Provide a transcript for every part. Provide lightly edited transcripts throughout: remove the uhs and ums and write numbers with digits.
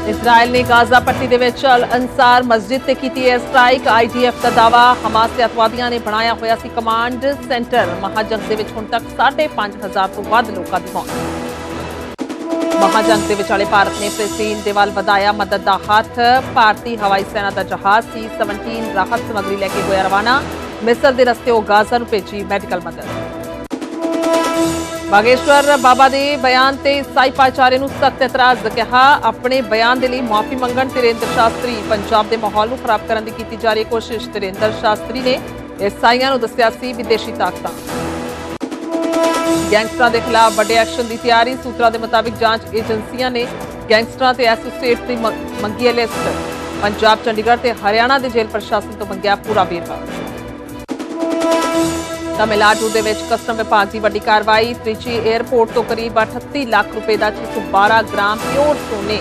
Israel ने Gaza पट्टी दे विच अल अंसार मस्जिद ते कीती एयर स्ट्राइक। IDF का दावा, हमास ते अतवादियां ने बनाया होया सी कमांड सेंटर। महाजंग दे विच हुण तक 5,500 तो वध लोकां दी मौत। महाजंग दे विचाले भारत ने फिलिस्तीन दे वल वधाया मदद दा हथ। भारती हवाई सेना दा जहाज C-17 राहत समग्री लैके होया रवाना। मिस्र दे रस्ते गाजा नूं भेजी मैडिकल मदद। बागेश्वर बाबा के बयान से ईसाई भाईचारे नूं सख्त एतराज कहा। अपने बयान के लिए माफी मंगण धीरेन्द्र शास्त्री। पंजाब के माहौल नूं खराब करने की की जा रही कोशिश। धीरेन्द्र शास्त्री ने ईसाइयां नूं दस्सिया सी विदेशी ताकतां। गैंगस्टरां के खिलाफ बड़े एक्शन की तैयारी। सूत्रों के मुताबिक जांच एजेंसियां ने गैंगस्टरां ते एसोसिएट की मंगी है लिस्ट। पंजाब, चंडीगढ़ ते हरियाणा के जेल प्रशासन तो मंगिया पूरा वेरवा। तमिलनाडु के कस्टम विभाग की वड्डी कार्रवाई। त्रिची एयरपोर्ट तो करीब 38 लाख रुपए का 612 ग्राम प्योर सोने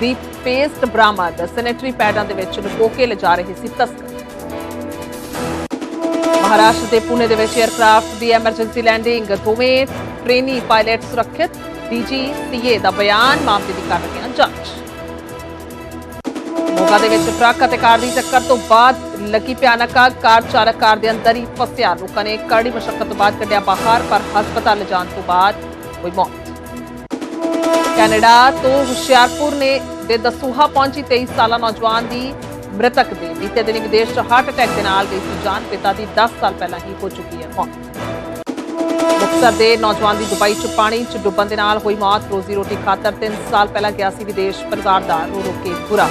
की पेस्ट बरामद। सैनेटरी पैडों के लुको के ले जा रहे सी तस्कर। महाराष्ट्र के पुणे के एयरक्राफ्ट की एमरजेंसी लैंडिंग। दोवें ट्रेनी पायलट सुरक्षित। DGCA का बयान, मामले की कर रहे हैं जांच। मोगा दे विच ट्रक और कार की टक्कर तो बाद लगी भयानक आग। कार चालक कार के अंदर ही फसिया। लोगों ने कड़ी मशक्कत तो बाद कढ़िया बाहर, पर हस्पताल ले जाने तो बाद हुई मौत। कैनेडा तो हुशियारपुर ने दे दसूहा पहुंची 23 साल नौजवान की मृतक दे बीते दिन विदेश हार्ट अटैक के नाल गई सी जान। पिता की 10 साल पहला ही हो चुकी है मौत। मुक्तसर के नौजवान की दुबई च पानी च डुब्बन के नाल हुई मौत। रोजी रोटी खातर 3 साल पहला गया सी विदेश। परिवार का रो रो के बुरा।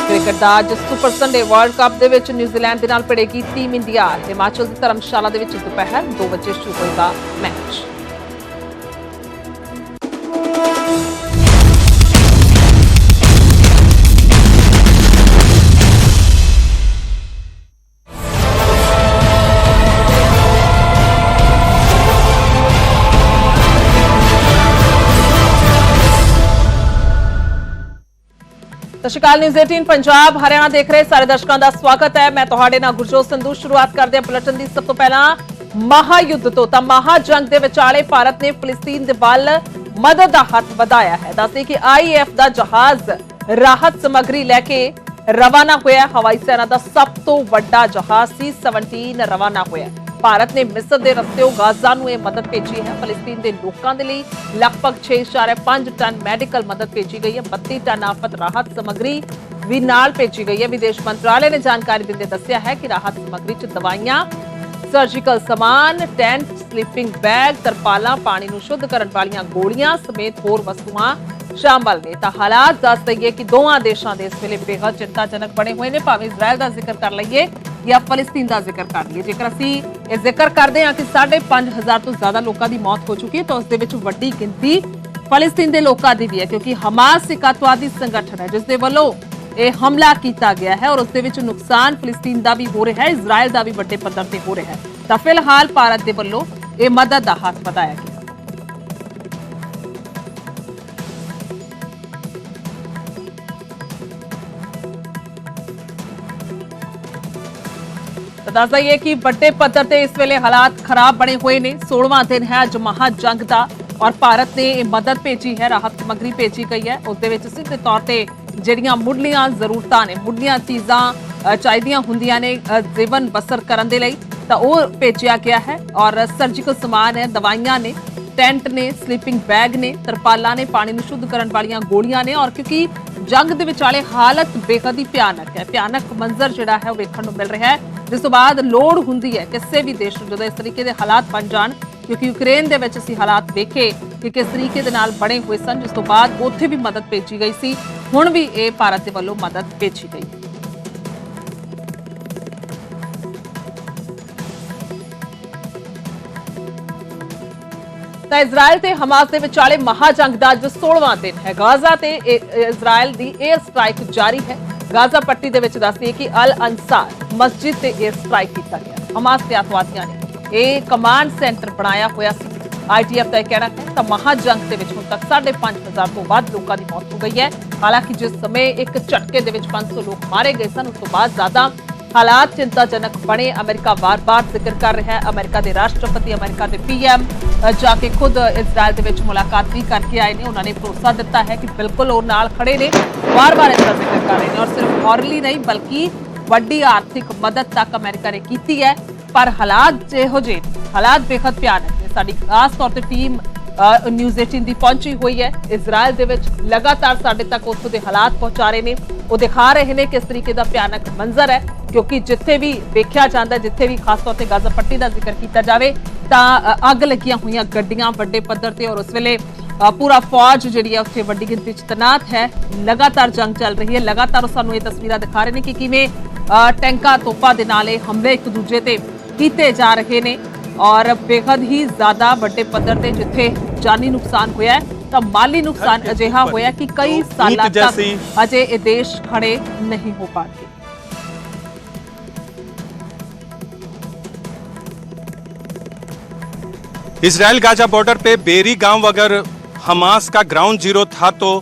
क्रिकेट का अज सुपर संडे वर्ल्ड कप दे विच न्यूजीलैंड दे नाल भिड़ेगी टीम इंडिया। हिमाचल की धर्मशाला दे विच दोपहर 2 बजे शुरू होगा मैच। सत श्री अकाल। न्यूज़ 18 पंजाब हरियाणा देख रहे सारे दर्शकों का स्वागत है। मैं तुहाडे नाल गुरजोत संधू। शुरुआत करते हैं बुलेटिन की। सब तो पहला महायुद्ध तो महाजंग के विचाले भारत ने फिलिस्तीन के वल मदद का हथ बढ़ाया है। दसदे कि IAF का जहाज राहत समग्री लैके रवाना होया। हवाई सेना का सब तो वड्डा जहाज C-17 रवाना होया। भारत ने मिस्र के रस्ते गाजा नूं मदद भेजी है। फिलिस्तीन के लोगों के लिए लगभग 6.5 टन मैडिकल मदद भेजी गई है। 32 टन आफत राहत समग्री भी नाल भेजी गई है। विदेश मंत्रालय ने जानकारी देंदे दस्सिया है कि राहत समग्री च दवाइयां, सर्जिकल समान, टेंट, स्लीपिंग बैग, तरपालां, पानी नूं शुद्ध करने वालियां गोलियां समेत होर वस्तुआं शामिल ने। तां हालात दस दईए कि दोवां देशां दे इस वेले बेहद चिंताजनक बने हुए ने। भावें इजराइल का जिक्र कर लईए या फिलिस्तीन का जिक्र कर लीए। जेकर असीं ये जिक्र करते हैं कि 5,500 तो ज्यादा लोगों की मौत हो चुकी है, तो उसदे विच वड्डी गिनती फिलिस्तीन के लोगों की भी है, क्योंकि हमास एक अतवादी संगठन है जिसके वल्लों यह हमला किया गया है और उसदे विच नुकसान फिलिस्तीन का भी हो रहा है, इजराइल का भी वड्डे पद्धर ते हो रहा है। तो फिलहाल भारत के वल्लों यह मदद का हाथ बढ़ाया गया। दस दईए कि बड़े पद्धर से इस वेले हालात खराब बने हुए ने। 16वां दिन है अज महाजंग का और भारत ने मदद भेजी है, राहत समग्री भेजी गई है। उसदे विच सीधे तौर पर जिहड़ियां मुढ़लियां जरूरतां ने, मुढ़लियां चीज़ां चाहिदियां हुंदियां ने जीवन बसर करन दे लई, तां ओह भेजिया गया है। और सर्जिकल समान है, दवाइयां ने, टेंट ने, स्लीपिंग बैग ने, तरपालां ने, पानी नूं शुद्ध करने वालियां गोलियां ने। और क्योंकि जंग दे विचाले हालत बेहद ही भयानक है, भयानक मंजर जिहड़ा है वेखण नूं मिल रहा है, जिस तो बाद लोड़ हुंदी है किसी भी देश जो इस तरीके के हालात बन जान। क्योंकि यूक्रेन के विच असीं हालात देखे कि किस तरीके दे नाल बने हुए सन, जिस तो बाद उत्थे भी मदद भेजी गई सी। हुण भी ये भारत के वल्लों मदद भेजी गई। तो इजराइल ते हमास के विचाले महाजंग का अज 16वां दिन है। गाजा ते इजराइल की एयर स्ट्राइक जारी है। गाजा पट्टी दे विच दस्सदे कि अल अंसार मस्जिद ते एयर स्ट्राइक किया गया। हमास के अतवादियों ने यह कमांड सेंटर बनाया होया सी। IDF का यह कहना है तो महाजंग के विच हुण तक 5,500 तो वध लोगों की मौत हो गई है। हालांकि जिस समय एक झटके दे विच 500 लोग मारे गए सन, उस तो बाद ज्यादा हालात चिंताजनक बने। अमेरिका बार बार जिक्र कर रहा है। अमेरिका के राष्ट्रपति, अमेरिका के पीएम जाके खुद इजराइल के विच मुलाकात भी करके आए ने। उन्होंने भरोसा दिता है कि बिल्कुल वो नाल खड़े ने, बार बार इसका जिक्र कर रहे हैं। और सिर्फ मॉरली नहीं बल्कि वड्डी आर्थिक मदद तक अमेरिका ने की है। पर हालात जिहो जे हालात बेहद भयानक ने। साडी खास तौर पर टीम न्यूज़ 18 ਦੀ पहुंची हुई है इजराइल ਦੇ ਵਿੱਚ। लगातार साडे तक उत्थों के हालात पहुंचा रहे हैं। वो दिखा रहे हैं किस तरीके का भयानक मंजर है, क्योंकि जिथे भी देखा जाता है, जिथे भी खास तौर पर गाजा पट्टी का जिक्र किया जाए तो अग लगियां हुई गड्डियां वड्डे पद्धर से। और उस वेले पूरा फौज जी है उत्थे वड्डी गिनती च तैनात है। लगातार जंग चल रही है। लगातार सानू ये तस्वीरें दिखा रहे हैं कि किवें टैंकां तोपां दे नाल हमले एक दूजे ते कीते जा रहे हैं। और बेहद ही ज्यादा बड़े पद्धर से जिथे जानी नुकसान होया है तो माली नुकसान अजिहा होया कि कई साल तक अजे ये देश खड़े नहीं हो पाते। इजराइल गाजा बॉर्डर पे बेरी गांव अगर हमास का ग्राउंड जीरो था तो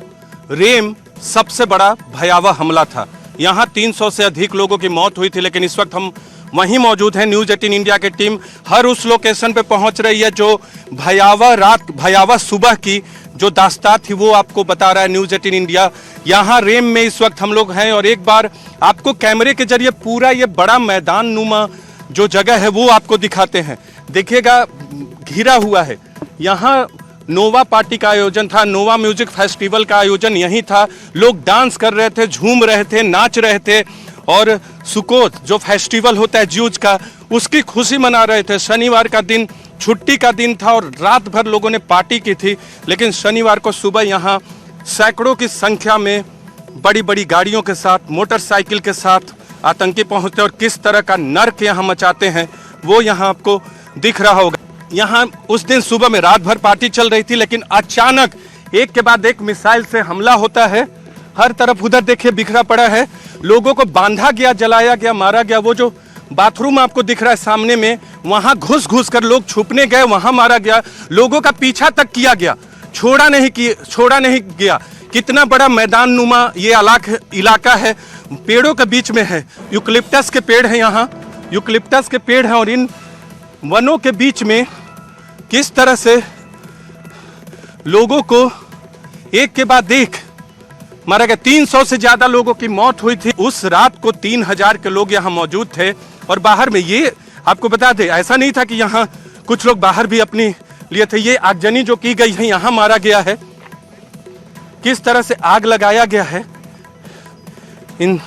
रेम सबसे बड़ा भयावह हमला था। यहां 300 से अधिक लोगों की मौत हुई थी। लेकिन इस वक्त हम वहीं मौजूद हैं। न्यूज़ 18 इंडिया की टीम हर उस लोकेशन पे पहुंच रही है जो भयावह रात, भयावह सुबह की जो दास्तां थी वो आपको बता रहा है न्यूज़ 18 इंडिया। यहाँ रेम में इस वक्त हम लोग हैं और एक बार आपको कैमरे के जरिए पूरा ये बड़ा मैदान नुमा जो जगह है वो आपको दिखाते हैं। देखिएगा घिरा हुआ है। यहाँ नोवा पार्टी का आयोजन था, नोवा म्यूजिक फेस्टिवल का आयोजन यहीं था। लोग डांस कर रहे थे, झूम रहे थे, नाच रहे थे और सुकोत जो फेस्टिवल होता है ज्यूज का, उसकी खुशी मना रहे थे। शनिवार का दिन छुट्टी का दिन था और रात भर लोगों ने पार्टी की थी। लेकिन शनिवार को सुबह यहाँ सैकड़ों की संख्या में बड़ी बड़ी गाड़ियों के साथ, मोटरसाइकिल के साथ आतंकी पहुंचते और किस तरह का नर्क यहाँ मचाते हैं वो यहाँ आपको दिख रहा होगा। यहाँ उस दिन सुबह में रात भर पार्टी चल रही थी, लेकिन अचानक एक के बाद एक मिसाइल से हमला होता है। हर तरफ उधर देखिए बिखरा पड़ा है, लोगों को बांधा गया, जलाया गया, मारा गया। वो जो बाथरूम आपको दिख रहा है सामने में, वहां घुस घुस कर लोग छुपने गए, वहां मारा गया। लोगों का पीछा तक किया गया, छोड़ा नहीं गया। कितना बड़ा मैदान नुमा ये इलाका है, पेड़ों के बीच में है। यूकलिप्टस के पेड़ हैं, यहाँ यूकलिप्टस के पेड़ हैं और इन वनों के बीच में किस तरह से लोगों को एक के बाद एक मारा गया। 300 से ज्यादा लोगों की मौत हुई थी। उस रात को 3000 के लोग यहाँ मौजूद थे। और बाहर में ये आपको बता दें, ऐसा नहीं था कि यहाँ कुछ लोग बाहर भी अपनी लिए थे। ये आगजनी जो की गई है, यहाँ मारा गया है, किस तरह से आग लगाया गया है। इन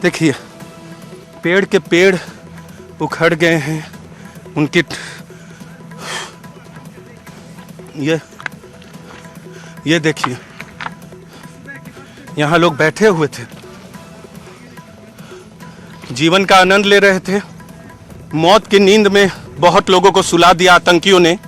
देखिए पेड़ के पेड़ उखड़ गए हैं, उनकी ये देखिए यहाँ लोग बैठे हुए थे, जीवन का आनंद ले रहे थे। मौत की नींद में बहुत लोगों को सुला दिया आतंकियों ने।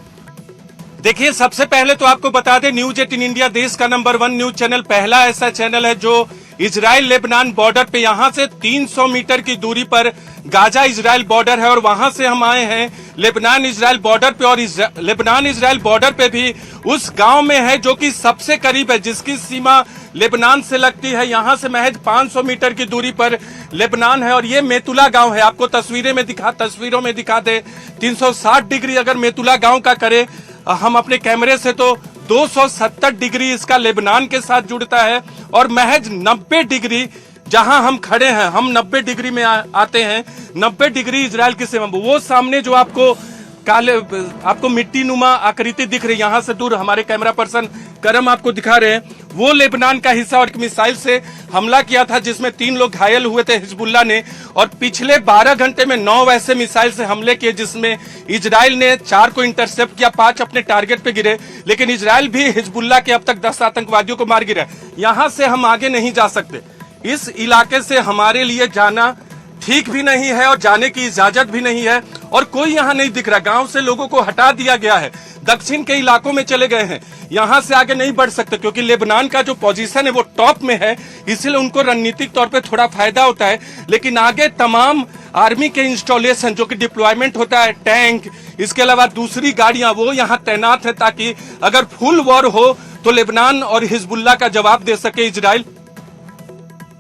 देखिए सबसे पहले तो आपको बता दें, न्यूज़ 18 इंडिया देश का नंबर 1 न्यूज चैनल, पहला ऐसा चैनल है जो इजराइल लेबनान बॉर्डर पे, यहाँ से 300 मीटर की दूरी पर गाजा इजराइल बॉर्डर है और वहां से हम आए हैं लेबनान इजराइल बॉर्डर पे। और लेबनान इजराइल बॉर्डर पे भी उस गांव में है जो कि सबसे करीब है, जिसकी सीमा लेबनान से लगती है। यहाँ से महज 500 मीटर की दूरी पर लेबनान है और ये मेतुला गांव है। आपको तस्वीरों में दिखा दे, 360 डिग्री अगर मेतुला गांव का करे हम अपने कैमरे से तो 270 डिग्री इसका लेबनान के साथ जुड़ता है। और महज 90 डिग्री जहां हम खड़े हैं, हम 90 डिग्री में आते हैं। 90 डिग्री इजराइल की सीमा। वो सामने जो आपको मिट्टी नुमा आकृति दिख रही है, यहाँ से दूर हमारे कैमरा पर्सन करम आपको दिखा रहे हैं, वो लेबनान का हिस्सा। और मिसाइल से हमला किया था जिसमें 3 लोग घायल हुए थे हिजबुल्लाह ने। और पिछले 12 घंटे में 9 वैसे मिसाइल से हमले किए जिसमें इजराइल ने 4 को इंटरसेप्ट किया, 5 अपने टारगेट पे गिरे। लेकिन इजराइल भी हिजबुल्लाह के अब तक 10 आतंकवादियों को मार गिरा। यहाँ से हम आगे नहीं जा सकते। इस इलाके से हमारे लिए जाना ठीक भी नहीं है और जाने की इजाजत भी नहीं है। और कोई यहाँ नहीं दिख रहा, गांव से लोगों को हटा दिया गया है, दक्षिण के इलाकों में चले गए हैं। यहाँ से आगे नहीं बढ़ सकते क्योंकि लेबनान का जो पोजीशन है वो टॉप में है, इसलिए उनको रणनीतिक तौर पे थोड़ा फायदा होता है। लेकिन आगे तमाम आर्मी के इंस्टॉलेशन जो कि डिप्लॉयमेंट होता है, टैंक, इसके अलावा दूसरी गाड़ियां, वो यहाँ तैनात है ताकि अगर फुल वॉर हो तो लेबनान और हिजबुल्लाह का जवाब दे सके इजराइल।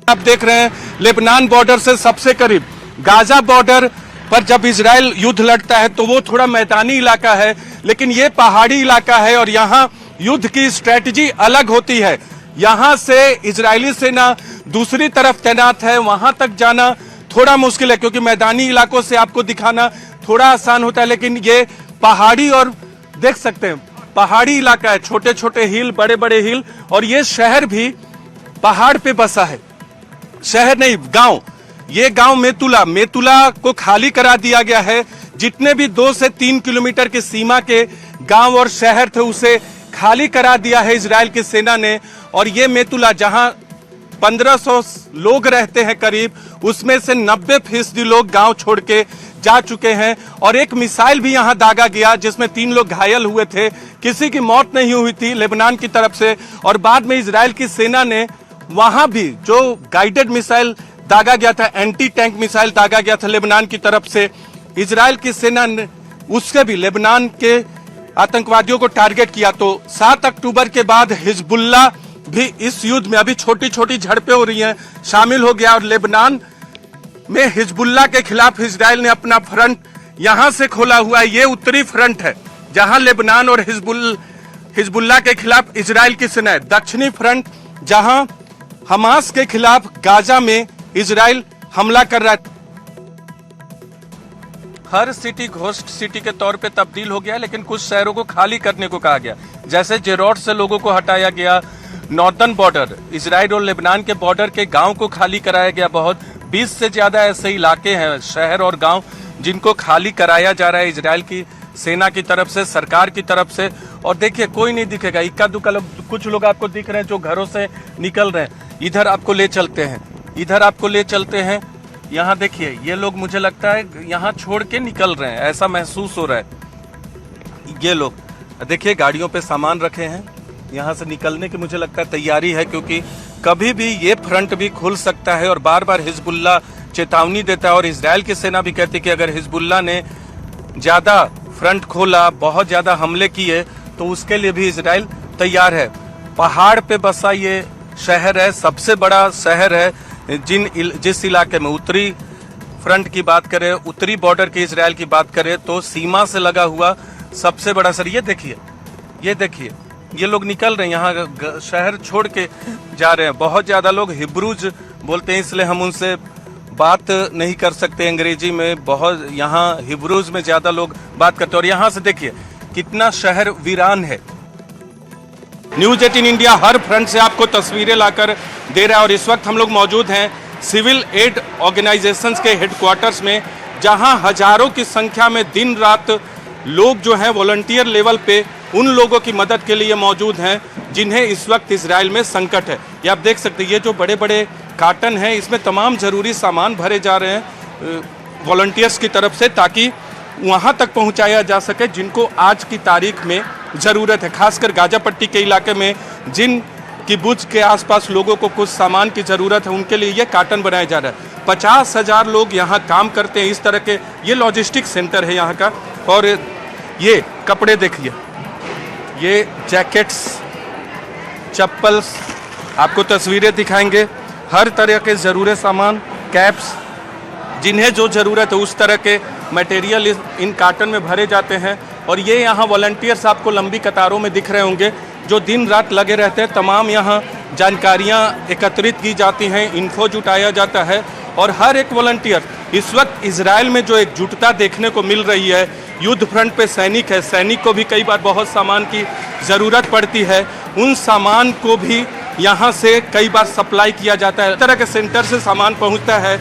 आप देख रहे हैं लेबनान बॉर्डर से सबसे करीब गाजा बॉर्डर पर जब इजराइल युद्ध लड़ता है तो वो थोड़ा मैदानी इलाका है, लेकिन ये पहाड़ी इलाका है और यहाँ युद्ध की स्ट्रेटजी अलग होती है। यहाँ से इजरायली सेना दूसरी तरफ तैनात है, वहां तक जाना थोड़ा मुश्किल है क्योंकि मैदानी इलाकों से आपको दिखाना थोड़ा आसान होता है, लेकिन ये पहाड़ी और देख सकते हैं पहाड़ी इलाका है, छोटे छोटे हिल, बड़े बड़े हिल, और ये शहर भी पहाड़ पे बसा है। शहर नहीं, गांव। ये गांव मेतुला को खाली करा दिया गया है। जितने भी 2 से 3 किलोमीटर के सीमा के गांव और शहर थे उसे खाली करा दिया है इजराइल की सेना ने। और ये मेतुला जहां 1500 लोग रहते हैं करीब, उसमें से 90% लोग गांव छोड़ के जा चुके हैं। और एक मिसाइल भी यहां दागा गया जिसमें 3 लोग घायल हुए थे, किसी की मौत नहीं हुई थी लेबनान की तरफ से। और बाद में इजराइल की सेना ने वहां भी जो गाइडेड मिसाइल दागा गया था, एंटी टैंक मिसाइल दागा गया था लेबनान की तरफ से, इजराइल की सेना ने उससे भी लेबनान के आतंकवादियों को टारगेट किया। तो 7 अक्टूबर के बाद हिजबुल्लाह भी इस युद्ध में, अभी छोटी छोटी झड़पें हो रही हैं, शामिल हो गया। और लेबनान में हिजबुल्लाह के खिलाफ इजराइल ने अपना फ्रंट यहां से खोला हुआ है। ये उत्तरी फ्रंट है जहां लेबनान और हिजबुल्लाह के खिलाफ इजराइल की सेना है। दक्षिणी फ्रंट जहां हमास के खिलाफ गाजा में इजराइल हमला कर रहा है। हर सिटी घोस्ट सिटी के तौर पे तब्दील हो गया, लेकिन कुछ शहरों को खाली करने को कहा गया। जैसे जेरोड से लोगों को हटाया गया, नॉर्दर्न बॉर्डर इजराइल और लेबनान के बॉर्डर के गांव को खाली कराया गया। बहुत 20 से ज्यादा ऐसे इलाके हैं, शहर और गांव, जिनको खाली कराया जा रहा है इजराइल की सेना की तरफ से, सरकार की तरफ से। और देखिए कोई नहीं दिखेगा, इक्का दुक्का लोग, कुछ लोग आपको दिख रहे हैं जो घरों से निकल रहे हैं। इधर आपको ले चलते हैं, यहाँ देखिए ये लोग, मुझे लगता है यहाँ छोड़ के निकल रहे हैं, ऐसा महसूस हो रहा है। ये लोग देखिए गाड़ियों पे सामान रखे हैं, यहाँ से निकलने की मुझे लगता है तैयारी है, क्योंकि कभी भी ये फ्रंट भी खुल सकता है। और बार बार हिजबुल्लाह चेतावनी देता है और इजराइल की सेना भी कहती है कि अगर हिजबुल्लाह ने ज्यादा फ्रंट खोला, बहुत ज्यादा हमले किए, तो उसके लिए भी इजराइल तैयार है। पहाड़ पे बसा ये शहर है, सबसे बड़ा शहर है। जिस इलाके में उत्तरी फ्रंट की बात करें, उत्तरी बॉर्डर की इजराइल की बात करें, तो सीमा से लगा हुआ सबसे बड़ा शहर। ये देखिए ये लोग निकल रहे हैं, यहाँ शहर छोड़ के जा रहे हैं। बहुत ज्यादा लोग हिब्रूज बोलते हैं, इसलिए हम उनसे बात नहीं कर सकते अंग्रेजी में। बहुत यहाँ हिब्रूज में ज्यादा लोग बात करते हैं। और यहाँ से देखिए कितना शहर वीरान है। न्यूज 18 इंडिया हर फ्रंट से आपको तस्वीरें लाकर दे रहा है। और इस वक्त हम लोग मौजूद हैं सिविल एड ऑर्गेनाइजेशंस के हेडक्वार्टर्स में, जहां हजारों की संख्या में दिन रात लोग जो हैं वॉलंटियर लेवल पे उन लोगों की मदद के लिए मौजूद हैं जिन्हें इस वक्त इजराइल में संकट है। ये आप देख सकते हैं, ये जो बड़े बड़े कार्टन हैं, इसमें तमाम जरूरी सामान भरे जा रहे हैं वॉलंटियर्स की तरफ से, ताकि वहां तक पहुंचाया जा सके जिनको आज की तारीख में ज़रूरत है। खासकर गाजा पट्टी के इलाके में जिन किबुत्ज के आसपास लोगों को कुछ सामान की ज़रूरत है, उनके लिए ये कार्टन बनाया जा रहा है। 50,000 लोग यहाँ काम करते हैं इस तरह के। ये लॉजिस्टिक सेंटर है यहाँ का। और ये कपड़े देखिए, ये जैकेट्स, चप्पल्स, आपको तस्वीरें दिखाएंगे। हर तरह के ज़रूरी सामान, कैप्स, जिन्हें जो ज़रूरत है उस तरह के मटेरियल इन कार्टन में भरे जाते हैं। और ये यहाँ वॉलंटियर्स आपको लंबी कतारों में दिख रहे होंगे, जो दिन रात लगे रहते हैं। तमाम यहाँ जानकारियाँ एकत्रित की जाती हैं, इन्फो जुटाया जाता है। और हर एक वॉलंटियर, इस वक्त इजराइल में जो एकजुटता देखने को मिल रही है, युद्ध फ्रंट पे सैनिक है, सैनिक को भी कई बार बहुत सामान की ज़रूरत पड़ती है, उन सामान को भी यहाँ से कई बार सप्लाई किया जाता है। इस तरह के सेंटर से सामान पहुँचता है।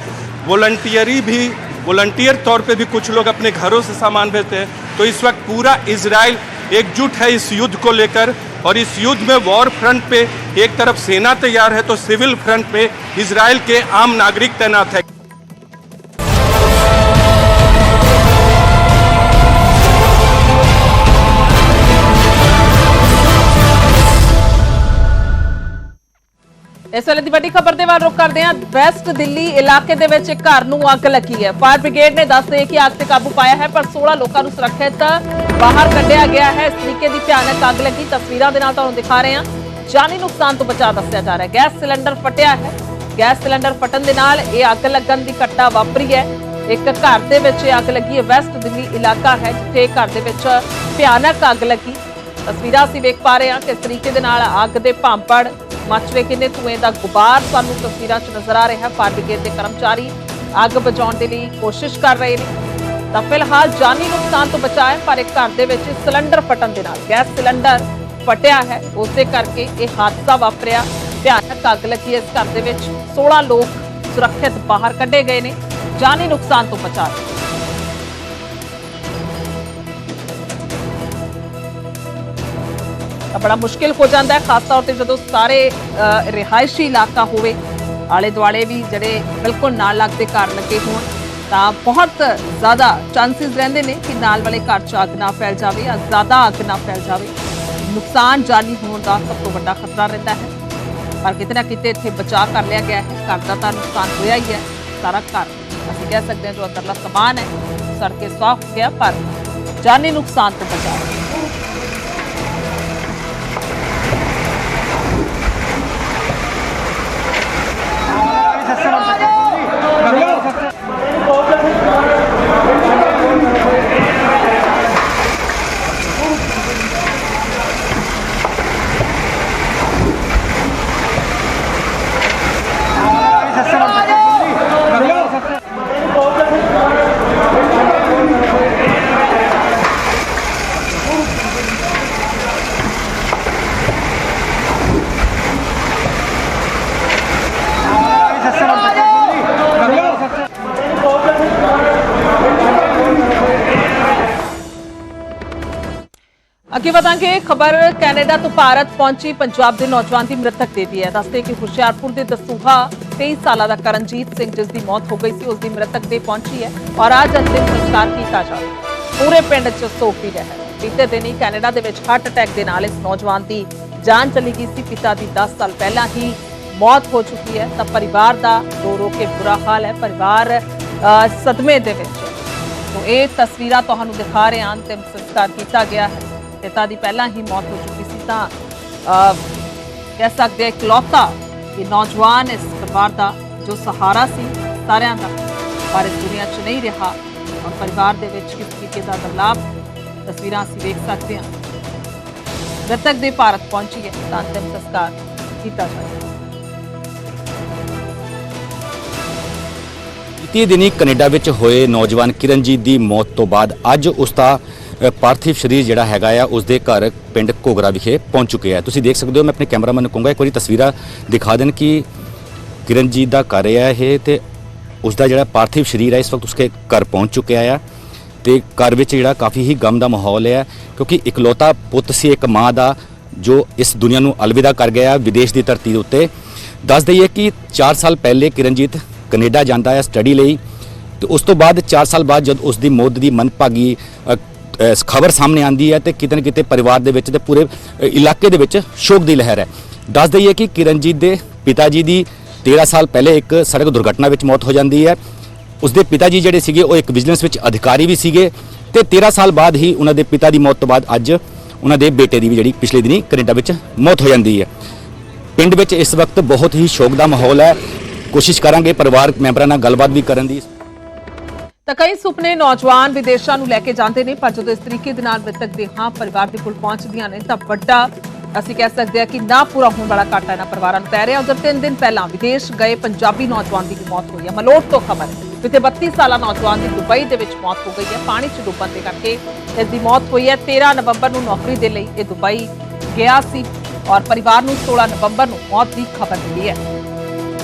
वॉलंटियर तौर पे भी कुछ लोग अपने घरों से सामान भेजते हैं। तो इस वक्त पूरा इजराइल एकजुट है इस युद्ध को लेकर। और इस युद्ध में वॉर फ्रंट पे एक तरफ सेना तैयार है, तो सिविल फ्रंट पे इजराइल के आम नागरिक तैनात है। ਇਸ ਵੇਲੇ ਦੀ ਵੱਡੀ ਖਬਰ ਦੇ ਵੱਲ ਰੁਖ ਕਰਦੇ ਹਾਂ। ਵੈਸਟ ਦਿੱਲੀ ਇਲਾਕੇ ਦੇ ਵਿੱਚ ਇੱਕ ਘਰ ਨੂੰ ਅੱਗ ਲੱਗੀ ਹੈ। ਫਾਇਰ ਬ੍ਰਿਗੇਡ ਨੇ ਦੱਸਦੇ ਕਿ ਅੱਗ ਤੇ ਕਾਬੂ ਪਾਇਆ ਹੈ, ਪਰ 16 ਲੋਕਾਂ ਨੂੰ ਸੁਰੱਖਿਅਤ ਬਾਹਰ ਕੱਢਿਆ ਗਿਆ ਹੈ। ਇਸ ਤਰੀਕੇ ਦੀ ਭਿਆਨਕ ਅੱਗ ਲੱਗੀ, ਤਸਵੀਰਾਂ ਦੇ ਨਾਲ ਤੁਹਾਨੂੰ ਦਿਖਾ ਰਹੇ ਹਾਂ। ਜਾਨੀ ਨੁਕਸਾਨ ਤੋਂ ਬਚਾ ਦੱਸਿਆ ਜਾ ਰਿਹਾ ਹੈ। ਗੈਸ ਸਿਲੰਡਰ ਫਟਿਆ ਹੈ। ਗੈਸ ਸਿਲੰਡਰ ਫਟਣ ਦੇ ਨਾਲ ਇਹ ਅੱਗ ਲੱਗਣ ਦੀ ਘਟਨਾ ਵਾਪਰੀ ਹੈ। ਇੱਕ ਘਰ ਦੇ ਵਿੱਚ ਅੱਗ ਲੱਗੀ ਹੈ। ਵੈਸਟ ਦਿੱਲੀ ਇਲਾਕਾ ਹੈ ਜਿੱਥੇ ਘਰ ਦੇ ਵਿੱਚ ਭਿਆਨਕ ਅੱਗ ਲੱਗੀ। ਤਸਵੀਰਾਂ ਅਸੀਂ ਵੇਖ ਪਾ ਰਹੇ ਹਾਂ ਕਿਸ ਤਰੀਕੇ ਦੇ ਨਾਲ ਅੱਗ ਦੇ ਭਾਂਪੜ ਮੱਚ ਰਹੇ, ਕਿੰਨੇ ਧੂਏ ਦਾ ਗੁਬਾਰ ਸਾਨੂੰ ਤਸਵੀਰਾਂ 'ਚ ਨਜ਼ਰ ਆ ਰਿਹਾ ਹੈ। ਫਾਇਰ ਬ੍ਰਿਗੇਡ ਦੇ ਕਰਮਚਾਰੀ ਅੱਗ ਬੁਝਾਉਣ ਦੇ ਲਈ ਕੋਸ਼ਿਸ਼ ਕਰ ਰਹੇ ਨੇ। ਤਾਂ ਫਿਲਹਾਲ ਜਾਨੀ ਨੁਕਸਾਨ ਤੋਂ ਬਚਾ ਹੈ, ਪਰ ਇੱਕ ਘਰ ਦੇ ਵਿੱਚ ਸਿਲੰਡਰ ਫਟਣ ਦੇ ਨਾਲ ਗੈਸ ਸਿਲੰਡਰ ਫਟਿਆ ਹੈ, ਉਸੇ ਕਰਕੇ ਇਹ ਹਾਦਸਾ ਵਾਪਰਿਆ। ਭਿਆਨਕ ਅੱਗ ਲੱਗੀ ਇਸ ਘਰ ਦੇ ਵਿੱਚ। 16 ਲੋਕ ਸੁਰੱਖਿਅਤ ਬਾਹਰ ਕੱਢੇ ਗਏ ਨੇ, ਜਾਨੀ ਨੁਕਸਾਨ ਤੋਂ ਬਚਾ ਹੈ। ਤਾਂ ਬੜਾ ਮੁਸ਼ਕਿਲ ਹੋ ਜਾਂਦਾ ਹੈ, ਖਾਸ ਤੌਰ ਤੇ ਜਦੋਂ ਸਾਰੇ ਰਿਹਾਇਸ਼ੀ ਇਲਾਕਾ ਹੋਵੇ, ਆਲੇ ਦੁਆਲੇ ਵੀ ਜਿਹੜੇ ਬਿਲਕੁਲ ਨਾਲ ਲੱਗਦੇ ਘਰ ਲੱਗੇ ਹੋਣ, ਤਾਂ ਬਹੁਤ ਜ਼ਿਆਦਾ ਚਾਂਸਸ ਰਹਿੰਦੇ ਨੇ ਕਿ ਨਾਲ ਵਾਲੇ ਘਰ 'ਚ ਅੱਗ ਨਾ ਫੈਲ ਜਾਵੇ ਜਾਂ ਜ਼ਿਆਦਾ ਅੱਗ ਨਾ ਫੈਲ ਜਾਵੇ। ਨੁਕਸਾਨ ਜਾਨੀ ਹੋਣ ਦਾ ਸਭ ਤੋਂ ਵੱਡਾ ਖਤਰਾ ਰਹਿੰਦਾ ਹੈ, ਪਰ ਕਿਤੇ ਨਾ ਕਿਤੇ ਇੱਥੇ ਬਚਾਅ ਕਰ ਲਿਆ ਗਿਆ ਹੈ। ਘਰ ਦਾ ਤਾਂ ਨੁਕਸਾਨ ਹੋਇਆ ਹੀ ਹੈ, ਸਾਰਾ ਘਰ ਅਸੀਂ ਕਹਿ ਸਕਦੇ ਹਾਂ ਜੋ ਅੰਦਰਲਾ ਸਮਾਨ ਹੈ ਸੜ ਕੇ ਸੁਆਹ ਹੋ ਗਿਆ, ਪਰ ਜਾਨੀ ਨੁਕਸਾਨ ਤੋਂ ਬਚਾਅ। ਅੱਗੇ ਵਧਾਂਗੇ। ਖਬਰ ਕੈਨੇਡਾ ਤੋਂ ਭਾਰਤ ਪਹੁੰਚੀ ਪੰਜਾਬ ਦੇ ਨੌਜਵਾਨ ਦੀ ਮ੍ਰਿਤਕ ਦੇਤੀ ਹੈ। ਦੱਸਦੇ ਕਿ ਹੁਸ਼ਿਆਰਪੁਰ ਦੇ ਦਸੂਹਾ 23 ਸਾਲਾਂ ਦਾ ਕਰਨਜੀਤ ਸਿੰਘ, ਜਿਸ ਦੀ ਮੌਤ ਹੋ ਗਈ ਸੀ, ਉਸ ਦੀ ਮ੍ਰਿਤਕ ਦੇ ਪਹੁੰਚੀ ਹੈ ਔਰ ਅੱਜ ਅੰਤਿਮ ਸੰਸਕਾਰ ਕੀਤਾ ਜਾਵੇ। ਪੂਰੇ ਪਿੰਡ 'ਚ ਸੋਗ ਦੀ ਲਹਿਰ। ਬੀਤੇ ਦਿਨੀ ਕੈਨੇਡਾ ਦੇ ਵਿੱਚ ਹਾਰਟ ਅਟੈਕ ਦੇ ਨਾਲ ਇਸ ਨੌਜਵਾਨ ਦੀ ਜਾਨ ਚਲੀ ਗਈ ਸੀ। ਪਿਤਾ ਦੀ 10 ਸਾਲ ਪਹਿਲਾਂ ਹੀ ਮੌਤ ਹੋ ਚੁੱਕੀ ਹੈ। ਤਾਂ ਪਰਿਵਾਰ ਦਾ ਰੋ ਕੇ ਬੁਰਾ ਹਾਲ ਹੈ, ਪਰਿਵਾਰ ਸਦਮੇ ਦੇ ਵਿੱਚ। तो ਇਹ ਤਸਵੀਰਾਂ ਤੁਹਾਨੂੰ ਦਿਖਾ ਰਹੇ ਹਾਂ। ਅੰਤਿਮ ਸੰਸਕਾਰ ਕੀਤਾ ਗਿਆ ਹੈ। ਪਿਤਾ ਦੀ ਪਹਿਲਾਂ ਹੀ ਮੌਤ ਹੋ ਚੁੱਕੀ ਸੀ, ਤਾਂ ਕਹਿ ਸਕਦੇ ਹਾਂ ਇਕਲੌਤਾ ਇਹ ਨੌਜਵਾਨ ਇਸ ਪਰਿਵਾਰ ਦਾ ਜੋ ਸਹਾਰਾ ਸੀ ਸਾਰਿਆਂ ਦਾ, ਪਰ ਇਸ ਦੁਨੀਆ 'ਚ ਨਹੀਂ ਰਿਹਾ। ਔਰ ਪਰਿਵਾਰ ਦੇ ਵਿੱਚ ਕਿਸ ਤਰੀਕੇ ਦਾ ਬਦਲਾਵ ਤਸਵੀਰਾਂ ਅਸੀਂ ਵੇਖ ਸਕਦੇ ਹਾਂ। ਮ੍ਰਿਤਕ ਦੇ ਭਾਰਤ ਪਹੁੰਚੀ ਹੈ ਤਾਂ ਅੰਤਿਮ ਸੰਸਕਾਰ ਕੀਤਾ ਜਾਏਗਾ। ਬੀਤੇ ਦਿਨੀ ਕੈਨੇਡਾ ਵਿੱਚ ਹੋਏ ਨੌਜਵਾਨ ਕਿਰਨਜੀਤ ਦੀ ਮੌਤ ਤੋਂ ਬਾਅਦ ਅੱਜ ਉਸ ਦਾ ਪਾਰਥਿਵ ਸਰੀਰ ਜਿਹੜਾ ਹੈਗਾ ਆ ਉਸ ਦੇ ਘਰ ਪਿੰਡ ਘੋਗਰਾ ਵਿਖੇ ਪਹੁੰਚ ਚੁੱਕਿਆ ਹੈ। ਤੁਸੀਂ ਦੇਖ ਸਕਦੇ ਹੋ, ਮੈਂ ਆਪਣੇ ਕੈਮਰਾਮੈਨ ਨੂੰ ਕਹੂੰਗਾ ਇੱਕ ਵਾਰੀ ਤਸਵੀਰਾਂ ਦਿਖਾ ਦੇਣ ਕਿ ਕਿਰਨਜੀਤ ਦਾ ਘਰ ਹੈ ਇਹ, ਤੇ ਉਸ ਦਾ ਜਿਹੜਾ ਪਾਰਥਿਵ ਸਰੀਰ ਹੈ ਇਸ ਵਕਤ ਉਸਕੇ ਘਰ ਪਹੁੰਚ ਚੁੱਕਿਆ ਆ। ਤੇ ਘਰ ਵਿੱਚ ਜਿਹੜਾ ਕਾਫੀ ਹੀ ਗਮ ਦਾ ਮਾਹੌਲ ਹੈ, ਕਿਉਂਕਿ ਇਕਲੌਤਾ ਪੁੱਤ ਸੀ ਇੱਕ ਮਾਂ ਦਾ ਜੋ ਇਸ ਦੁਨੀਆ ਨੂੰ ਅਲਵਿਦਾ ਕਰ ਗਿਆ ਵਿਦੇਸ਼ ਦੀ ਧਰਤੀ ਦੇ ਉੱਤੇ। ਦੱਸ ਦਈਏ ਕਿ 4 ਸਾਲ ਪਹਿਲੇ ਕਿਰਨਜੀਤ ਕੈਨੇਡਾ ਜਾਂਦਾ ਹੈ ਸਟੱਡੀ ਲਈ, ਤੇ ਉਸ ਤੋਂ ਬਾਅਦ 4 ਸਾਲ ਬਾਅਦ ਜਦ ਉਸ ਦੀ ਮੌਤ ਦੀ ਮੰਦਭਾਗੀ ਖਬਰ ਸਾਹਮਣੇ ਆਂਦੀ ਹੈ ਤੇ ਕਿਤੇ ਨਾ ਕਿਤੇ ਪਰਿਵਾਰ ਦੇ ਵਿੱਚ ਤੇ ਪੂਰੇ ਇਲਾਕੇ ਦੇ ਵਿੱਚ ਸ਼ੋਕ ਦੀ ਲਹਿਰ ਹੈ। ਦੱਸ ਦਈਏ ਕਿ ਕਿਰਨਜੀਤ ਦੇ ਪਿਤਾ ਜੀ ਦੀ 13 ਸਾਲ ਪਹਿਲੇ ਇੱਕ ਸੜਕ ਦੁਰਘਟਨਾ ਵਿੱਚ ਮੌਤ ਹੋ ਜਾਂਦੀ ਹੈ। ਉਸ ਦੇ ਪਿਤਾ ਜੀ ਜਿਹੜੇ ਸੀਗੇ ਉਹ ਇੱਕ ਬਿਜ਼ਨਸ ਵਿੱਚ ਅਧਿਕਾਰੀ ਵੀ ਸੀਗੇ, ਤੇ 13 ਸਾਲ ਬਾਅਦ ਹੀ ਉਹਨਾਂ ਦੇ ਪਿਤਾ ਦੀ ਮੌਤ ਤੋਂ ਬਾਅਦ ਅੱਜ ਉਹਨਾਂ ਦੇ ਬੇਟੇ ਦੀ ਵੀ ਜਿਹੜੀ ਪਿਛਲੇ ਦਿਨੀ ਕੈਨੇਡਾ ਵਿੱਚ ਮੌਤ ਹੋ ਜਾਂਦੀ ਹੈ। ਪਿੰਡ ਵਿੱਚ ਇਸ ਵਕਤ ਬਹੁਤ ਹੀ ਸ਼ੋਕ ਦਾ ਮਾਹੌਲ ਹੈ। ਕੋਸ਼ਿਸ਼ ਕਰਾਂਗੇ ਪਰਿਵਾਰਕ ਮੈਂਬਰਾਂ ਨਾਲ ਗੱਲਬਾਤ ਵੀ ਕਰਨ ਦੀ। ਤਾਂ ਕਈ ਸੁਪਨੇ ਨੌਜਵਾਨ ਵਿਦੇਸ਼ਾਂ ਨੂੰ ਲੈ ਕੇ ਜਾਂਦੇ ਨੇ, ਪਰ ਜਦੋਂ ਇਸ ਤਰੀਕੇ ਦੇ ਨਾਲ ਮ੍ਰਿਤਕ ਦੇਹਾਂ ਪਰਿਵਾਰ ਦੇ ਕੋਲ ਪਹੁੰਚਦੀਆਂ ਨੇ ਤਾਂ ਵੱਡਾ ਅਸੀਂ ਕਹਿ ਸਕਦੇ ਹਾਂ ਕਿ ਨਾ ਪੂਰਾ ਹੋਣ ਵਾਲਾ ਘਾਟਾ ਇਹਨਾਂ ਪਰਿਵਾਰਾਂ ਨੂੰ ਪੈ ਰਿਹਾ। ਉਧਰ 3 ਦਿਨ ਪਹਿਲਾਂ ਵਿਦੇਸ਼ ਗਏ ਪੰਜਾਬੀ ਨੌਜਵਾਨ ਦੀ ਵੀ ਮੌਤ ਹੋਈ ਹੈ। ਮਲੋਟ ਤੋਂ ਖਬਰ ਹੈ ਜਿੱਥੇ 32 ਸਾਲਾ ਨੌਜਵਾਨ ਦੀ ਦੁਬਈ ਦੇ ਵਿੱਚ ਮੌਤ ਹੋ ਗਈ ਹੈ। ਪਾਣੀ 'ਚ ਡੁੱਬਣ ਦੇ ਕਰਕੇ ਇਸ ਦੀ ਮੌਤ ਹੋਈ ਹੈ। 13 ਨਵੰਬਰ ਨੂੰ ਨੌਕਰੀ ਦੇ ਲਈ ਇਹ ਦੁਬਈ ਗਿਆ ਸੀ ਔਰ ਪਰਿਵਾਰ ਨੂੰ 16 ਨਵੰਬਰ ਨੂੰ ਮੌਤ ਦੀ ਖਬਰ ਮਿਲੀ ਹੈ।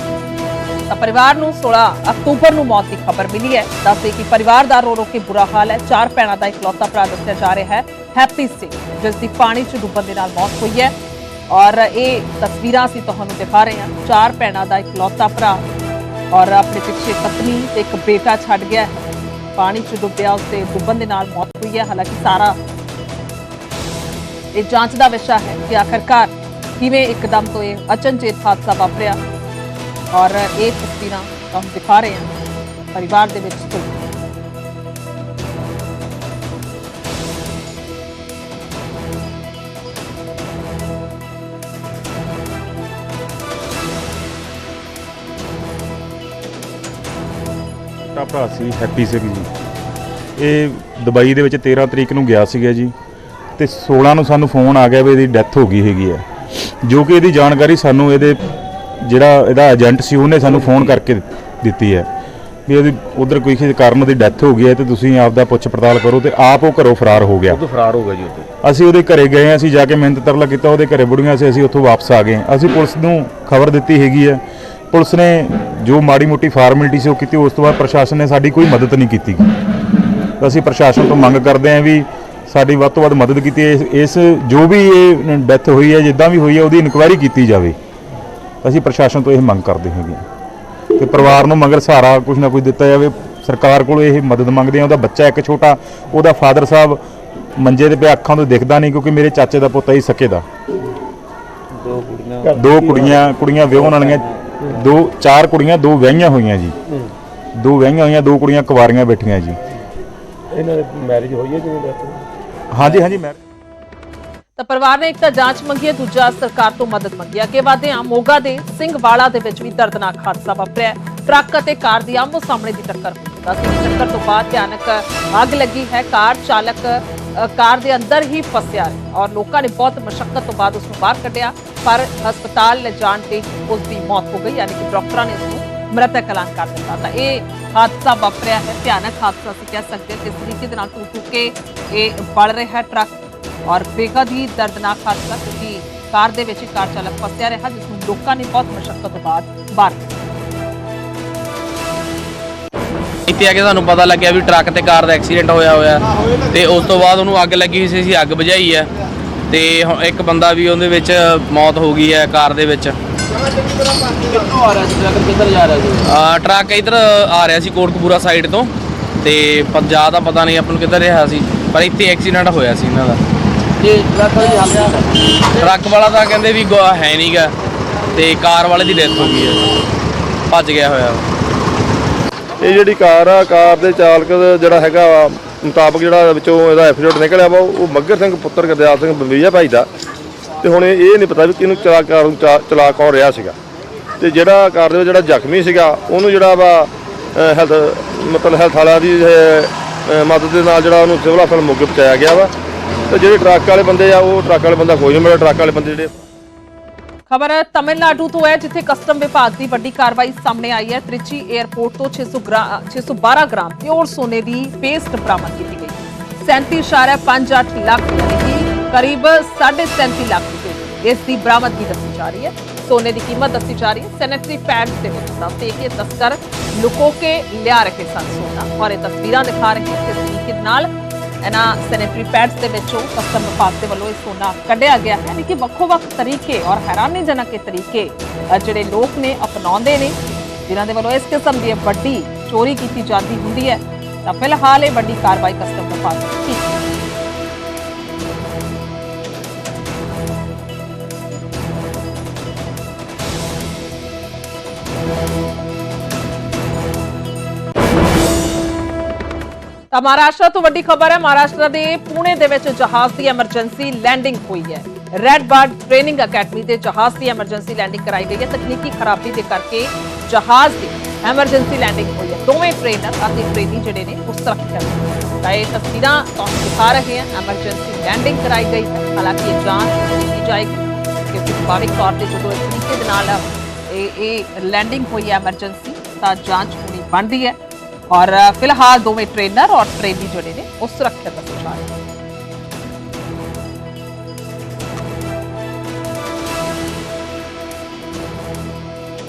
ਤਾਂ ਪਰਿਵਾਰ ਨੂੰ 16 ਅਕਤੂਬਰ ਨੂੰ ਮੌਤ ਦੀ ਖਬਰ ਮਿਲੀ ਹੈ। ਦੱਸਦੇ ਕਿ ਪਰਿਵਾਰ ਦਾ ਰੋ ਕੇ ਬੁਰਾ ਹਾਲ ਹੈ। 4 ਭੈਣਾਂ ਦਾ ਇਕਲੌਤਾ ਭਰਾ ਦੱਸਿਆ ਜਾ ਰਿਹਾ ਹੈ ਹੈਪੀ ਸਿੰਘ, ਜਿਸ ਦੀ ਪਾਣੀ 'ਚ ਡੁੱਬਣ ਦੇ ਨਾਲ ਮੌਤ ਹੋਈ ਹੈ। ਔਰ ਇਹ ਤਸਵੀਰਾਂ ਅਸੀਂ ਤੁਹਾਨੂੰ ਦਿਖਾ ਰਹੇ ਹਾਂ। 4 ਭੈਣਾਂ ਦਾ ਇਕਲੌਤਾ ਭਰਾ ਔਰ ਆਪਣੇ ਪਿੱਛੇ ਪਤਨੀ ਤੇ ਇੱਕ ਬੇਟਾ ਛੱਡ ਗਿਆ ਹੈ। ਪਾਣੀ 'ਚ ਡੁੱਬਿਆ, ਉਸਦੇ ਡੁੱਬਣ ਦੇ ਨਾਲ ਮੌਤ ਹੋਈ ਹੈ। ਹਾਲਾਂਕਿ ਸਾਰਾ ਇਹ ਜਾਂਚ ਦਾ ਵਿਸ਼ਾ ਹੈ ਕਿ ਆਖਰਕਾਰ ਕਿਵੇਂ ਇੱਕਦਮ ਤੋਂ ਇਹ ਅਚਨਚੇਤ ਹਾਦਸਾ ਵਾਪਰਿਆ। ਔਰ ਇਹ ਤਸਵੀਰਾਂ ਤੁਹਾਨੂੰ ਦਿਖਾ ਰਹੇ ਹਾਂ ਪਰਿਵਾਰ ਦੇ ਵਿੱਚ ਤੋਂ। ਮੇਰਾ ਭਰਾ ਸੀ ਹੈਪੀ ਸਿੰਘ ਜੀ। ਇਹ ਦੁਬਈ ਦੇ ਵਿੱਚ 13 ਤਰੀਕ ਨੂੰ ਗਿਆ ਸੀਗਾ ਜੀ ਤੇ 16 ਨੂੰ ਸਾਨੂੰ ਫੋਨ ਆ ਗਿਆ ਵੀ ਇਹਦੀ ਡੈਥ ਹੋ ਗਈ ਹੈਗੀ ਹੈ, ਜੋ ਕਿ ਇਹਦੀ ਜਾਣਕਾਰੀ ਸਾਨੂੰ ਇਹਦੇ ਜਿਹੜਾ ਇਹਦਾ ਏਜੰਟ ਸੀ ਉਹਨੇ ਸਾਨੂੰ ਫੋਨ ਕਰਕੇ ਦਿੱਤੀ ਹੈ ਵੀ ਇਹਦੀ ਉਧਰ ਕੋਈ ਕਿਸੇ ਕਾਰਨ ਉਹਦੀ ਡੈਥ ਹੋ ਗਈ ਹੈ ਤੇ ਤੁਸੀਂ ਆਪਦਾ ਪੁੱਛ ਪੜਤਾਲ ਕਰੋ। ਤੇ ਆਪ ਉਹ ਘਰੋਂ ਫਰਾਰ ਹੋ ਗਿਆ। ਫਰਾਰ ਹੋ ਗਿਆ ਜੀ ਉੱਥੇ। ਅਸੀਂ ਉਹਦੇ ਘਰੇ ਗਏ, ਅਸੀਂ ਜਾ ਕੇ ਮਿਹਨਤ ਤਰਲਾ ਕੀਤਾ, ਉਹਦੇ ਘਰੇ ਬੁੜੀਆਂ ਸੀ, ਅਸੀਂ ਉੱਥੋਂ ਵਾਪਸ ਆ ਗਏ। ਅਸੀਂ ਪੁਲਿਸ ਨੂੰ ਖਬਰ ਦਿੱਤੀ ਹੈਗੀ ਹੈ, ਪੁਲਿਸ ਨੇ ਜੋ ਮਾੜੀ ਮੋਟੀ ਫਾਰਮੈਲਿਟੀ ਸੀ ਉਹ ਕੀਤੀ। ਉਸ ਤੋਂ ਬਾਅਦ ਪ੍ਰਸ਼ਾਸਨ ਨੇ ਸਾਡੀ ਕੋਈ ਮਦਦ ਨਹੀਂ ਕੀਤੀ। ਅਸੀਂ ਪ੍ਰਸ਼ਾਸਨ ਤੋਂ ਮੰਗ ਕਰਦੇ ਹਾਂ ਵੀ ਸਾਡੀ ਵੱਧ ਤੋਂ ਵੱਧ ਮਦਦ ਕੀਤੀ। ਇਸ ਜੋ ਵੀ ਇਹ ਡੈਥ ਹੋਈ ਹੈ, ਜਿੱਦਾਂ ਵੀ ਹੋਈ ਹੈ, ਉਹਦੀ ਇਨਕੁਆਇਰੀ ਕੀਤੀ ਜਾਵੇ। ਅਸੀਂ ਪ੍ਰਸ਼ਾਸਨ ਤੋਂ ਇਹ ਮੰਗ ਕਰਦੇ ਹੈਗੇ ਤੇ ਪਰਿਵਾਰ ਨੂੰ ਮਗਰ ਸਹਾਰਾ ਕੁਝ ਨਾ ਕੁਝ ਦਿੱਤਾ ਜਾਵੇ। ਸਰਕਾਰ ਕੋਲ ਇਹ ਮਦਦ ਮੰਗਦੇ ਆ। ਉਹਦਾ ਬੱਚਾ ਇੱਕ ਛੋਟਾ, ਉਹਦਾ ਫਾਦਰ ਸਾਹਿਬ ਮੰਜੇ ਦੇ ਪਿਆ, ਅੱਖਾਂ ਤੋਂ ਦਿਖਦਾ ਨਹੀਂ, ਕਿਉਂਕਿ ਮੇਰੇ ਚਾਚੇ ਦਾ ਪੁੱਤ ਹੀ ਸਕੇ ਦਾ। ਦੋ ਕੁੜੀਆਂ ਵਿਆਹਣ ਵਾਲੀਆਂ, 4 ਕੁੜੀਆਂ, 2 ਵਿਆਹੀਆਂ ਹੋਈਆਂ ਜੀ। 2 ਵਿਆਹੀਆਂ ਹੋਈਆਂ, 2 ਕੁੜੀਆਂ ਕੁਵਾਰੀਆਂ ਬੈਠੀਆਂ ਜੀ। ਇਹਨਾਂ ਦੀ ਮੈਰਿਜ ਹੋਈ ਹੈ ਜਿਵੇਂ ਦੱਸ? ਹਾਂਜੀ ਮੈਂ ਤਾਂ ਪਰਿਵਾਰ ਨੇ ਇੱਕ ਤਾਂ ਜਾਂਚ ਮੰਗੀ ਹੈ, ਦੂਜਾ ਸਰਕਾਰ ਤੋਂ ਮਦਦ ਮੰਗੀ ਹੈ। ਅੱਗੇ ਵਧਦੇ ਹਾਂ, ਮੋਗਾ ਦੇ ਸਿੰਘਵਾਲਾ ਦੇ ਵਿੱਚ ਵੀ ਦਰਦਨਾਕ ਹਾਦਸਾ ਵਾਪਰਿਆ। ਟਰੱਕ ਅਤੇ ਕਾਰ ਦੀ ਆਮੋ ਸਾਹਮਣੇ ਦੀ ਟੱਕਰ ਹੋਈ। ਟੱਕਰ ਤੋਂ ਬਾਅਦ ਭਿਆਨਕ ਅੱਗ ਲੱਗੀ ਹੈ। ਕਾਰ ਚਾਲਕ ਕਾਰ ਦੇ ਅੰਦਰ ਹੀ ਫਸਿਆ ਔਰ ਲੋਕਾਂ ਨੇ ਬਹੁਤ ਮੁਸ਼ਕਲ ਤੋਂ ਬਾਅਦ ਉਸ ਨੂੰ ਬਾਹਰ ਕੱਢਿਆ, ਪਰ ਹਸਪਤਾਲ ਲਿਜਾਣ ਤੇ ਉਸ ਦੀ ਮੌਤ ਹੋ ਗਈ, ਯਾਨੀ ਕਿ ਡਾਕਟਰਾਂ ਨੇ ਉਸ ਨੂੰ ਮ੍ਰਿਤਕ ਐਲਾਨ ਕਰ ਦਿੱਤਾ। ਤਾਂ ਇਹ ਹਾਦਸਾ ਵਾਪਰਿਆ ਹੈ, ਭਿਆਨਕ ਹਾਦਸਾ ਅਸੀਂ ਕਹਿ ਸਕਦੇ ਹਾਂ। ਕਿਸ ਤਰੀਕੇ ਦੇ ਨਾਲ ਟੁੱਟ ਕੇ ਇਹ ਬਲ ਰਿਹਾ ਹੈ ਟਰੱਕ ਔਰ ਬੇਹੱਦ ਹੀ ਦਰਦਨਾਕ ਹਾਦਸਾ, ਕਿਉਂਕਿ ਕਾਰ ਦੇ ਵਿੱਚ ਕਾਰ ਚਾਲਕ ਫਸਿਆ ਰਿਹਾ, ਜਿਸ ਨੂੰ ਲੋਕਾਂ ਨੇ ਬਹੁਤ ਮੁਸ਼ਕਲ ਤੋਂ ਬਾਅਦ ਬਾਹਰ ਕੱਢਿਆ। ਇੱਥੇ ਆ ਕੇ ਸਾਨੂੰ ਪਤਾ ਲੱਗਿਆ ਵੀ ਟਰੱਕ ਤੇ ਕਾਰ ਦਾ ਐਕਸੀਡੈਂਟ ਹੋਇਆ ਤੇ ਉਸ ਤੋਂ ਬਾਅਦ ਉਹਨੂੰ ਅੱਗ ਲੱਗੀ ਸੀ, ਅਸੀਂ ਅੱਗ ਬੁਝਾਈ ਹੈ ਤੇ ਇੱਕ ਬੰਦਾ ਵੀ ਉਹਦੇ ਵਿੱਚ ਮੌਤ ਹੋ ਗਈ ਹੈ ਕਾਰ ਦੇ ਵਿੱਚ। ਕਿੱਥੋਂ ਆ ਰਿਹਾ ਸੀ ਟਰੱਕ, ਕਿੱਧਰ ਜਾ ਰਿਹਾ ਸੀ? ਟਰੱਕ ਇੱਧਰ ਆ ਰਿਹਾ ਸੀ ਕੋਟਕਪੂਰਾ ਸਾਈਡ ਤੋਂ ਤੇ ਪੰਜਾਬ ਦਾ ਪਤਾ ਨਹੀਂ ਆਪਾਂ ਨੂੰ ਕਿੱਧਰ ਰਿਹਾ ਸੀ, ਪਰ ਇੱਥੇ ਐਕਸੀਡੈਂਟ ਹੋਇਆ ਸੀ ਇਹਨਾਂ ਦਾ। ਇਹ ਟਰੱਕ ਵਾਲੀ ਹਾਲਤ? ਟਰੱਕ ਵਾਲਾ ਤਾਂ ਕਹਿੰਦੇ ਵੀ ਹੈ ਨਹੀਂਗਾ ਤੇ ਕਾਰ ਵਾਲੇ ਦੀ ਡੈਥ ਹੋ ਗਈ ਹੈ, ਭੱਜ ਗਿਆ ਹੋਇਆ। ਇਹ ਜਿਹੜੀ ਕਾਰ ਆ, ਕਾਰ ਦੇ ਚਾਲਕ ਜਿਹੜਾ ਹੈਗਾ ਵਾ ਮੁਤਾਬਕ ਜਿਹੜਾ ਵਿੱਚੋਂ ਇਹਦਾ ਐਕਸੀਡੈਂਟ ਨਿਕਲਿਆ ਵਾ, ਉਹ ਮੱਘਰ ਸਿੰਘ ਪੁੱਤਰ ਗੁਰਦਿਆਲ ਸਿੰਘ ਬੰਬੀਆ ਭਾਈ ਦਾ। ਤੇ ਹੁਣ ਇਹ ਨਹੀਂ ਪਤਾ ਵੀ ਕਿਹਨੂੰ ਚਲਾ ਕੌਣ ਰਿਹਾ ਸੀਗਾ। ਤੇ ਜਿਹੜਾ ਕਾਰ ਦੇ ਵਿੱਚ ਜਿਹੜਾ ਜ਼ਖਮੀ ਸੀਗਾ ਉਹਨੂੰ ਜਿਹੜਾ ਵਾ ਹੈਲਥ ਵਾਲਿਆਂ ਦੀ ਮਦਦ ਦੇ ਨਾਲ ਜਿਹੜਾ ਉਹਨੂੰ ਸਿਵਲ ਹਸਪਤਾਲ ਮੋਗੇ ਪਹੁੰਚਾਇਆ ਗਿਆ ਵਾ। ਤੇ ਜਿਹੜੇ ਟਰੱਕ ਵਾਲੇ ਬੰਦੇ ਆ, ਉਹ ਟਰੱਕ ਵਾਲੇ ਬੰਦਾ ਕੋਈ ਨਹੀਂ ਮਿਲਿਆ। ਟਰੱਕ ਵਾਲੇ ਬੰਦੇ ਜਿਹੜੇ ਖਬਰ ਤਮਿਲਨਾਡੂ ਤੋਂ ਹੈ, ਜਿੱਥੇ ਕਸਟਮ ਵਿਭਾਗ ਦੀ ਵੱਡੀ ਕਾਰਵਾਈ ਸਾਹਮਣੇ ਆਈ ਹੈ। ਤ੍ਰਿਚੀ 에ਅਰਪੋਰਟ ਤੋਂ 612 ਗ੍ਰਾਮ ਪਿਓਰ ਸੋਨੇ ਦੀ ਪੇਸਟ ਬਰਾਮਦ ਕੀਤੀ ਗਈ। 37.58 ਲੱਖ ਯਾਨੀ ਕਿ ਕਰੀਬ 37.5 ਲੱਖ ਰੁਪਏ ਇਸ ਦੀ ਬਰਾਮਦਗੀ ਦੱਸੀ ਜਾ ਰਹੀ ਹੈ। ਸੋਨੇ ਦੀ ਕੀਮਤ ਦੱਸੀ ਜਾ ਰਹੀ ਹੈ। ਸੈਨੇਟਰੀ ਪੈਡਸ ਦੇ ਵਿੱਚ ਦੱਸਦੇ ਕਿ ਤਸਕਰ ਲੁਕੋ ਕੇ ਲਿਆ ਰਹੇ ਸਨ ਸੋਨਾ, ਔਰ ਇਹ ਤਸਵੀਰਾਂ ਦਿਖਾ ਰਹੇ ਕਿਸ ਤਰੀਕੇ ਨਾਲ ਇਹਨਾਂ ਸੈਨੇਟਰੀ ਪੈਡਸ ਦੇ ਵਿੱਚੋਂ ਕਸਟਮ ਵਿਭਾਗ ਦੇ ਵੱਲੋਂ ਇਹ ਸੋਨਾ ਕੱਢਿਆ ਗਿਆ ਹੈ। ਯਾਨੀ ਕਿ ਵੱਖੋ-ਵੱਖ ਤਰੀਕੇ ਔਰ ਹੈਰਾਨੀਜਨਕ ਤਰੀਕੇ ਜਿਹੜੇ ਲੋਕ ਨੇ ਅਪਣਾਉਂਦੇ ਨੇ, ਜਿਨ੍ਹਾਂ ਦੇ ਵੱਲੋਂ ਇਸ ਕਿਸਮ ਦੀ ਵੱਡੀ ਚੋਰੀ ਕੀਤੀ ਜਾਂਦੀ ਹੁੰਦੀ ਹੈ। ਤਾਂ ਫਿਲਹਾਲ ਇਹ ਵੱਡੀ ਕਾਰਵਾਈ ਕਸਟਮ ਵਿਭਾਗ ਨੇ ਕੀਤੀ। ਤਾਂ ਮਹਾਰਾਸ਼ਟਰ ਤੋਂ ਵੱਡੀ ਖਬਰ ਹੈ। ਮਹਾਰਾਸ਼ਟਰ ਦੇ ਪੁਣੇ ਦੇ ਵਿੱਚ ਜਹਾਜ਼ ਦੀ ਐਮਰਜੈਂਸੀ ਲੈਂਡਿੰਗ ਹੋਈ ਹੈ। ਰੈਡ ਬਰਡ ਟ੍ਰੇਨਿੰਗ ਅਕੈਡਮੀ ਦੇ ਜਹਾਜ਼ ਦੀ ਐਮਰਜੈਂਸੀ ਲੈਂਡਿੰਗ ਕਰਾਈ ਗਈ ਹੈ। ਤਕਨੀਕੀ ਖਰਾਬੀ ਦੇ ਕਰਕੇ ਜਹਾਜ਼ ਦੀ ਐਮਰਜੈਂਸੀ ਲੈਂਡਿੰਗ ਹੋਈ ਹੈ। ਦੋਵੇਂ ਟ੍ਰੇਨਰ ਅਤੇ ਟ੍ਰੇਨੀ ਜਿਹੜੇ ਨੇ ਉਸ ਸੁਰੱਖਿਅਤ ਨੇ। ਤਾਂ ਇਹ ਤਸਵੀਰਾਂ ਤੁਹਾਨੂੰ ਦਿਖਾ ਰਹੇ ਹਾਂ। ਐਮਰਜੈਂਸੀ ਲੈਂਡਿੰਗ ਕਰਾਈ ਗਈ ਹੈ। ਹਾਲਾਂਕਿ ਇਹ ਜਾਂਚ ਕੀਤੀ ਜਾਏਗੀ ਕਿ ਸੁਭਾਵਿਕ ਤੌਰ ਤੇ ਜਦੋਂ ਇਸ ਤਰੀਕੇ ਦੇ ਨਾਲ ਇਹ ਲੈਂਡਿੰਗ ਹੋਈ ਹੈ ਐਮਰਜੈਂਸੀ, ਤਾਂ ਜਾਂਚ ਹੋਣੀ ਬਣਦੀ ਹੈ। और फिलहाल दोवें ट्रेनर और ट्रेनी जोड़े ने उस सुरक्षित जा रहे हैं।